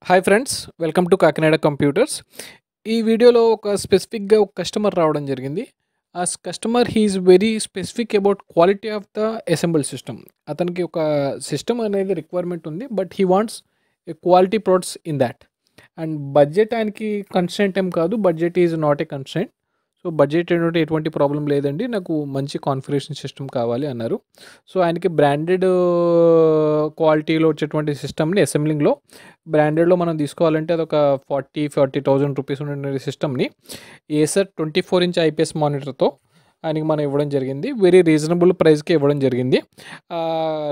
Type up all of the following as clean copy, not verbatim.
Hi friends, welcome to Kakinada computers. ఈ వీడియోలో ఒక స్పెసిఫిక్గా ఒక కస్టమర్ రావడం జరిగింది. ఆ customer he's very specific about quality of the assemble system. అతనికి ఒక సిస్టమ్ అనేది రిక్వైర్మెంట్ ఉంది, but he wants a quality products in that. And budget ఆయనకి కన్స్ట్రెంట్ ఏం కాదు, budget is not a constraint. So budget ఏంటంటే ఎటువంటి ప్రాబ్లం లేదండి, నాకు మంచి కాన్ఫిగరేషన్ సిస్టమ్ కావాలి అన్నారు. సో ఆయనకి బ్రాండెడ్ క్వాలిటీలో వచ్చేటువంటి సిస్టమ్ని అసెంబ్లింగ్లో బ్రాండెడ్లో మనం తీసుకోవాలంటే అదొక 40,000 రూపీస్ ఉండే సిస్టమ్ని ఏసర్ 24" ఐపీఎస్ మానిటర్తో ఆయనకి మనం ఇవ్వడం జరిగింది. వెరీ రీజనబుల్ ప్రైస్కి ఇవ్వడం జరిగింది.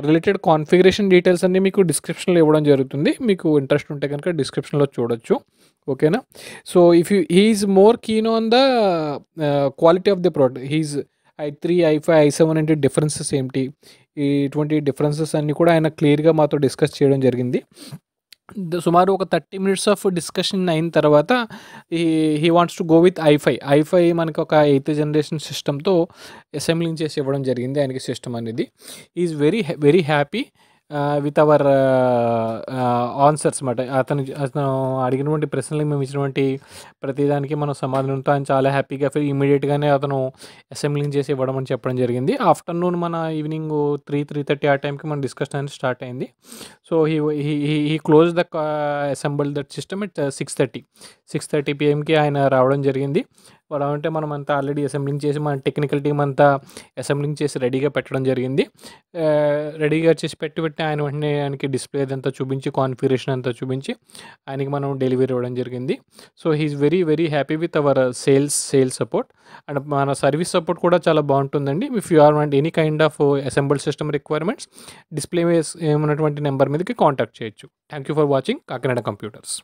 రిలేటెడ్ కాన్ఫిగరేషన్ డీటెయిల్స్ అన్నీ మీకు డిస్క్రిప్షన్లో ఇవ్వడం జరుగుతుంది. మీకు ఇంట్రెస్ట్ ఉంటే కనుక డిస్క్రిప్షన్లో చూడొచ్చు. ఓకేనా? So if he's more keen on the quality of the product, he's i3, i5, i7 అంటే డిఫరెన్సెస్ ఏంటి, ఇటువంటి డిఫరెన్సెస్ అన్నీ కూడా ఆయన క్లియర్గా మాతో డిస్కస్ చేయడం జరిగింది. సుమారు ఒక 30 minutes ఆఫ్ డిస్కషన్ అయిన తర్వాత he wants to go with i5 మనకి ఒక 8th జనరేషన్ సిస్టమ్తో అసెంబ్లింగ్ చేసి ఇవ్వడం జరిగింది ఆయనకి సిస్టమ్ అనేది. Is very happy with hour answers అన్నమాట. అతను అడిగినటువంటి ప్రశ్నలకు మేము ఇచ్చినటువంటి ప్రతిదానికి మనం సమాధానంతో ఆయన చాలా హ్యాపీగా ఇమీడియట్గానే అతను అసెంబ్లింగ్ చేసి ఇవ్వడం అని చెప్పడం జరిగింది. ఆఫ్టర్నూన్ మన ఈవినింగ్ 3:30 ఆ టైంకి మన డిస్కషన్ అనేది స్టార్ట్ అయింది. So he close the assemble that system at 6:30 PM ఆయన రావడం జరిగింది. అంటే మనం అంతా ఆల్రెడీ అసెంబ్లింగ్ చేసి మన టెక్నికల్ టీం అంతా అసెంబ్లింగ్ చేసి రెడీగా పెట్టడం జరిగింది. రెడీగా చేసి పెట్టి ఆయన వెంటనే ఆయనకి డిస్ప్లే అదంతా చూపించి కాన్ఫిగరేషన్ అంతా చూపించి ఆయనకి మనం డెలివరీ ఇవ్వడం జరిగింది. So he is very happy with our sales support. And మన సర్వీస్ సపోర్ట్ కూడా చాలా బాగుంటుందండి. If you are want any kind of assembled system requirements, display ఏమన్నటువంటి నెంబర్ మీదకి కాంటాక్ట్ చేయొచ్చు. Thank you for watching Kakinada computers.